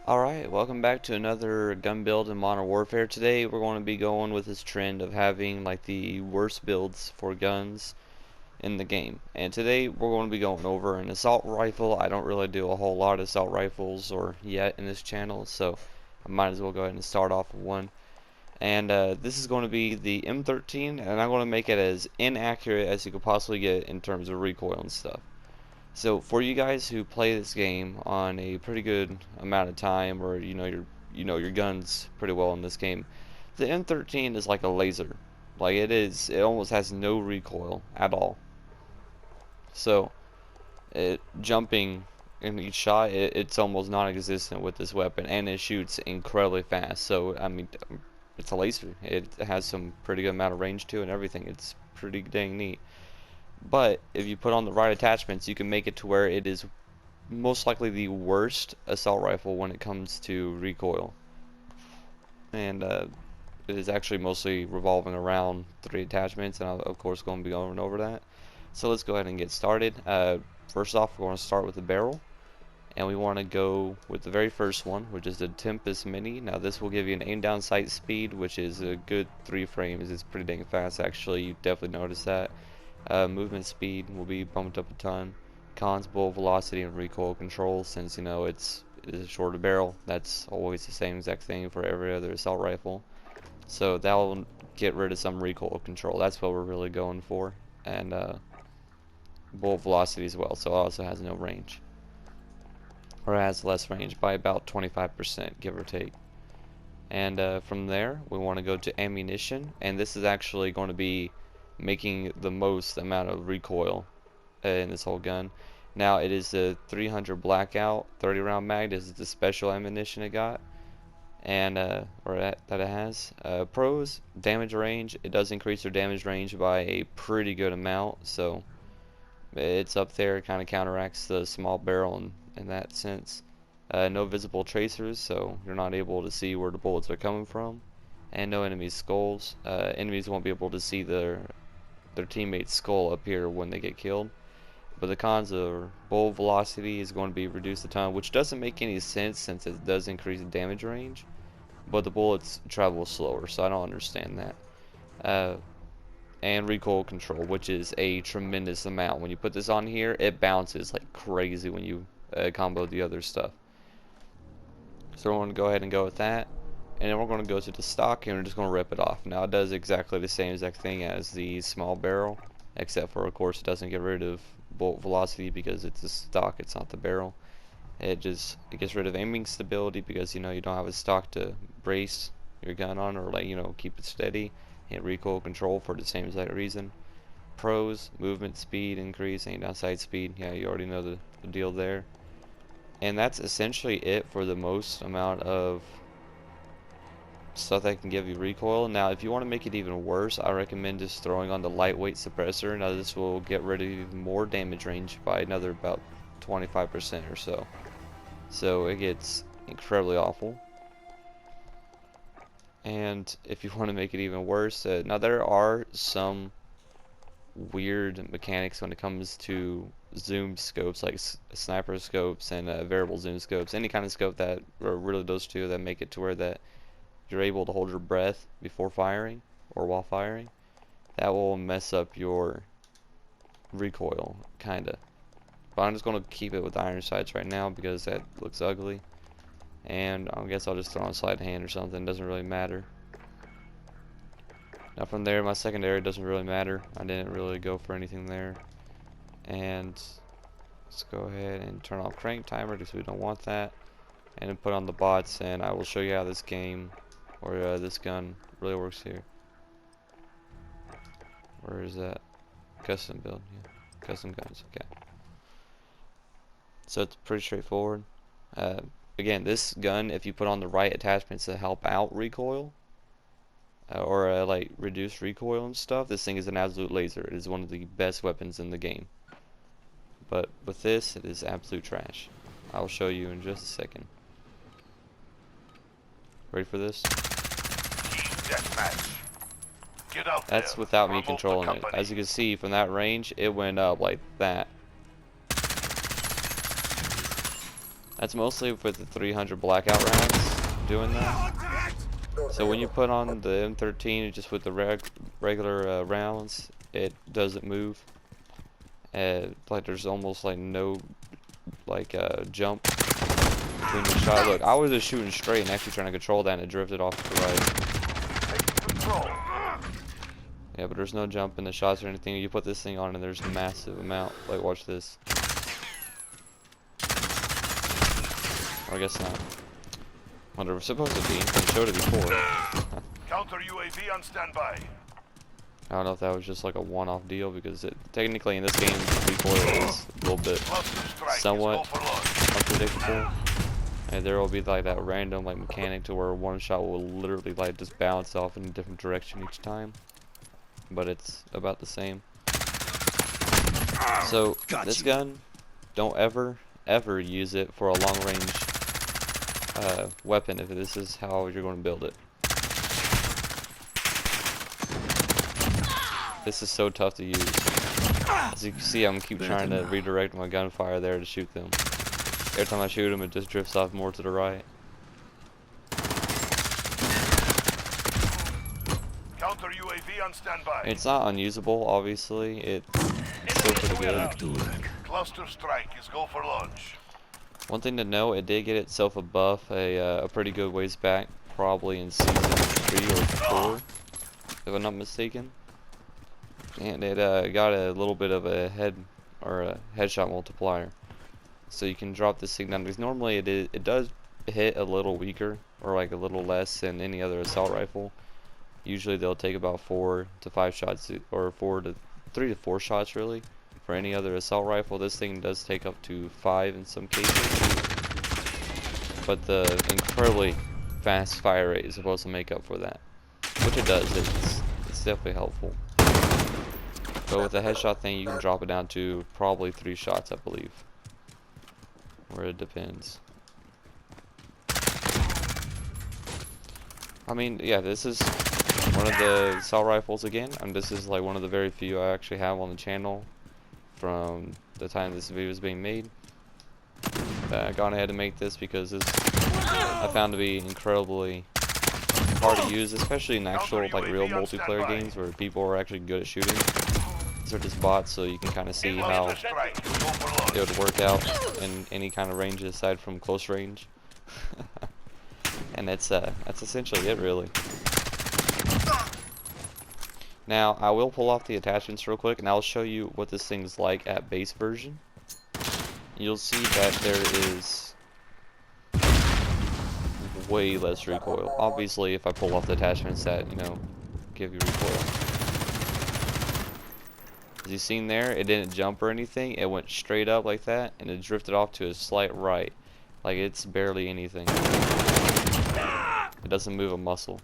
Alright, welcome back to another gun build in Modern Warfare. Today we're going to be going with this trend of having like the worst builds for guns in the game. And today we're going to be going over an assault rifle. I don't really do a whole lot of assault rifles or yet in this channel, so I might as well go ahead and start off with one. And this is going to be the M13, and I'm going to make it as inaccurate as you could possibly get in terms of recoil and stuff. So for you guys who play this game on a pretty good amount of time, or you know your guns pretty well in this game, the M13 is like a laser. Like it almost has no recoil at all. So jumping in each shot, it's almost non-existent with this weapon, and it shoots incredibly fast. So I mean, it's a laser. It has some pretty good amount of range to it and everything. It's pretty dang neat. But if you put on the right attachments, you can make it to where it is most likely the worst assault rifle when it comes to recoil. And it is actually mostly revolving around 3 attachments, and I'm of course going to be going over that. So let's go ahead and get started. First off, we're going to start with the barrel, and we want to go with the very first one, which is the Tempest Mini. Now this will give you an aim down sight speed, which is a good 3 frames. It's pretty dang fast actually. You definitely notice that. Movement speed will be bumped up a ton. Cons, bullet velocity, and recoil control. Since you know it's a shorter barrel, that's always the same exact thing for every other assault rifle. So that will get rid of some recoil control. That's what we're really going for. And bullet velocity as well. So it also has no range, or it has less range by about 25%, give or take. And from there, we want to go to ammunition, and this is actually going to be making the most amount of recoil in this whole gun. Now it is the 300 blackout 30 round mag. This is the special ammunition it got, and that it has. Pros: damage range. It does increase their damage range by a pretty good amount, so it's up there. It kind of counteracts the small barrel in that sense. No visible tracers, so you're not able to see where the bullets are coming from, and no enemy skulls. Enemies won't be able to see their teammate's skull up here when they get killed. But the cons are bullet velocity is going to be reduced a ton, which doesn't make any sense since it does increase the damage range, but the bullets travel slower, so I don't understand that. And recoil control, which is a tremendous amount. When you put this on here, it bounces like crazy when you combo the other stuff. So we're going to go ahead and go with that. And then we're going to go to the stock, and we're just going to rip it off. Now it does exactly the same exact thing as the small barrel, except for of course it doesn't get rid of bullet velocity because it's a stock, it's not the barrel. It gets rid of aiming stability because you don't have a stock to brace your gun on, or keep it steady. And recoil control for the same exact reason. Pros: movement speed increase, aim down sight speed. Yeah, you already know the deal there. And that's essentially it for the most amount of stuff that can give you recoil. Now if you want to make it even worse, I recommend just throwing on the lightweight suppressor. Now this will get rid of even more damage range by another about 25% or so. So it gets incredibly awful. And if you want to make it even worse, now there are some weird mechanics when it comes to zoom scopes, like sniper scopes and variable zoom scopes. Any kind of scope that, or really those two, that make it to where that you're able to hold your breath before firing or while firing. That will mess up your recoil, kinda. But I'm just gonna keep it with iron sights right now because that looks ugly. And I guess I'll just throw on a sleight of hand or something. Doesn't really matter. Now from there, my secondary doesn't really matter. I didn't really go for anything there. And let's go ahead and turn off crank timer because we don't want that. And then put on the bots, and I will show you how this game, or this gun, really works here. Where is that? Custom build, yeah. Custom guns, okay. So it's pretty straightforward. Again, this gun, if you put on the right attachments to help out recoil, or like reduce recoil and stuff, this thing is an absolute laser. It is one of the best weapons in the game. But with this, it is absolute trash. I will show you in just a second. Ready for this? That's without me controlling it. As you can see from that range, it went up like that. That's mostly with the 300 blackout rounds doing that. So when you put on the M13 just with the regular rounds, it doesn't move. Like there's almost like no jump between the shot. Look, I was just shooting straight and actually trying to control that, and it drifted off to the right. Yeah, but there's no jump in the shots or anything. You put this thing on and there's a massive amount. Like, watch this. Or I guess not. Well, they were supposed to be. They showed it before. Counter UAV on standby. I don't know if that was just like a one-off deal, because technically in this game, recoil is a little bit somewhat unpredictable. And there will be like that random mechanic to where one shot will literally just bounce off in a different direction each time. But it's about the same. So this gun, don't ever use it for a long range weapon if this is how you're going to build it. This is so tough to use. As you can see, I'm keep trying to redirect my gunfire there to shoot them. Every time I shoot them, it just drifts off more to the right. Counter UAV on standby. It's not unusable, obviously. It's still pretty good. Cluster strike is go for launch. One thing to know, it did get itself a buff a pretty good ways back, probably in season 3 or 4, if I'm not mistaken. And it got a little bit of a headshot multiplier, so you can drop this thing down, because normally it does hit a little weaker or a little less than any other assault rifle. Usually they'll take about 4 to 5 shots, or 3 to 4 shots really. For any other assault rifle, this thing does take up to 5 in some cases, but the incredibly fast fire rate is supposed to make up for that, which it does. It's definitely helpful. But with the headshot thing, you can drop it down to probably 3 shots, I believe. Or it depends. I mean, yeah, this is one of the assault rifles again, and this is one of the very few I actually have on the channel from the time this video is being made. I gone ahead to make this because I found to be incredibly hard to use, especially in actual real multiplayer games where people are actually good at shooting. These are just bots, so you can kind of see how it would work out in any kind of range aside from close range. And that's essentially it, really. Now I will pull off the attachments real quick, and I'll show you what this thing is like at base version. You'll see that there is way less recoil. Obviously, if I pull off the attachments that give you recoil. As you've seen there, it didn't jump or anything. It went straight up like that, and it drifted off to a slight right. Like it's barely anything. It doesn't move a muscle.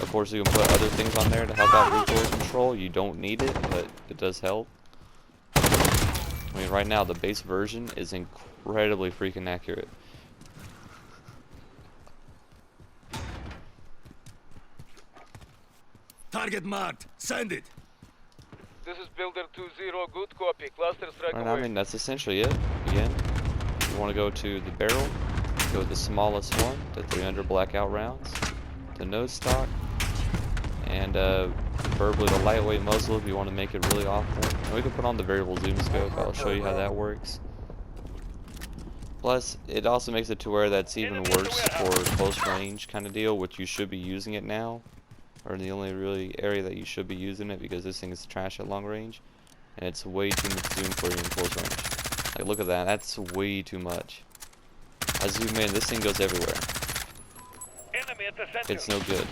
Of course, you can put other things on there to help out recoil control. You don't need it, but it does help. I mean, right now, the base version is incredibly freaking accurate. Target marked. Send it. This is Builder 2-0. Good copy. Cluster strike Right, away. I mean, that's essentially it. Again, you want to go to the barrel, go with the smallest one, the 300 blackout rounds, the nose stock, and preferably the lightweight muzzle if you want to make it really awful. And we can put on the variable zoom scope. I'll show you how that works. Plus, it also makes it to where that's even worse for close range kind of deal, which you should be using it now, or the only really area that you should be using it, because this thing is trash at long range, and it's way too much zoom for you in close range. Like, look at that, that's way too much. I zoom in, this thing goes everywhere. It's no good.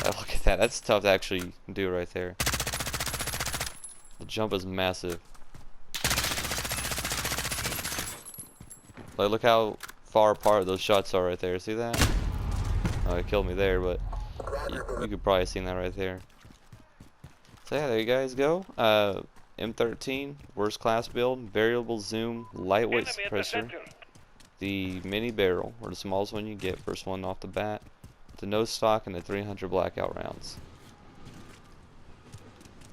Look at that, that's tough to actually do right there. The jump is massive. Like, look how far apart those shots are right there, see that? Oh, it killed me there, but you could probably see that right there. So yeah, there you guys go. M13, worst class build, variable zoom, lightweight suppressor, the mini barrel, or the smallest one you get, first one off the bat, the nose stock, and the 300 blackout rounds.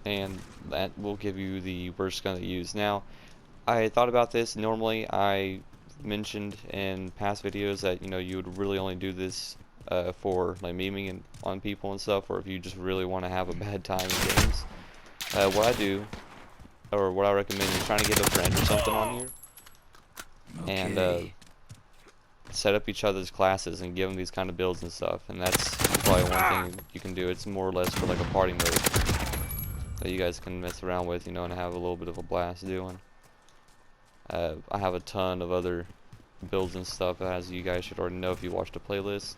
And that will give you the worst gun to use. Now, I thought about this. Normally, I mentioned in past videos that you would really only do this for like memeing and on people and stuff, or if you just really want to have a bad time in games. What I do, or what I recommend, is trying to get a friend or something on here, and set up each other's classes and give them these kind of builds and stuff. And that's probably one thing you can do. It's more or less for like a party mode that you guys can mess around with, and have a little bit of a blast doing. I have a ton of other builds and stuff, as you guys should already know if you watched the playlist,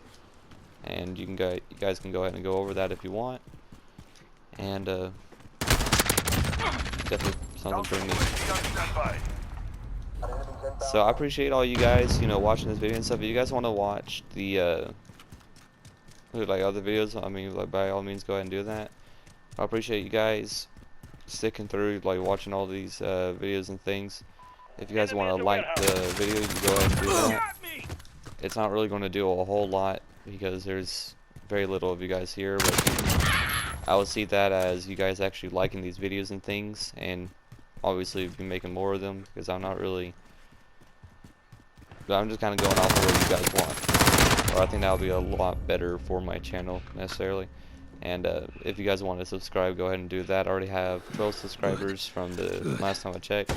and you guys can go ahead and go over that if you want. And definitely something for me. So I appreciate all you guys, watching this video and stuff. If you guys want to watch the like other videos, I mean, like, by all means, go ahead and do that. I appreciate you guys sticking through, like, watching all these videos and things. If you guys want to like the video, you can go ahead and do that. It's not really going to do a whole lot because there's very little of you guys here, but I would see that as you guys actually liking these videos and things, and obviously be making more of them, because I'm just kind of going off of what you guys want, or I think that would be a lot better for my channel necessarily. And if you guys want to subscribe, go ahead and do that. I already have 12 subscribers from the last time I checked.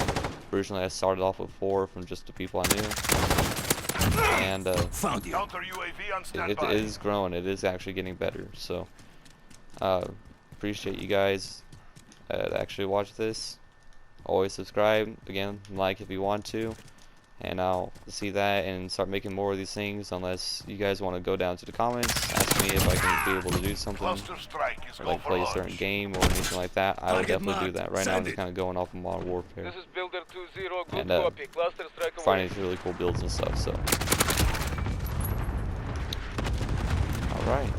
Originally I started off with 4 from just the people I knew, and it is growing. It is actually getting better. So appreciate you guys that actually watch this. Always subscribe, again, like if you want to, and I'll see that and start making more of these things, unless you guys want to go down to the comments, ask me if I can be able to do something, or like play a certain game or anything like that. I will definitely do that. Right now I'm just kind of going off of Modern Warfare, This is Builder 20, good and copy. Cluster strike away. finding these really cool builds and stuff. So alright,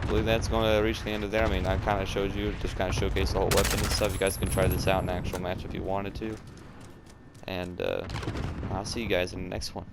I believe that's going to reach the end of there. I mean, I kind of showed you, just kind of showcased the whole weapon and stuff. You guys can try this out in an actual match if you wanted to. And I'll see you guys in the next one.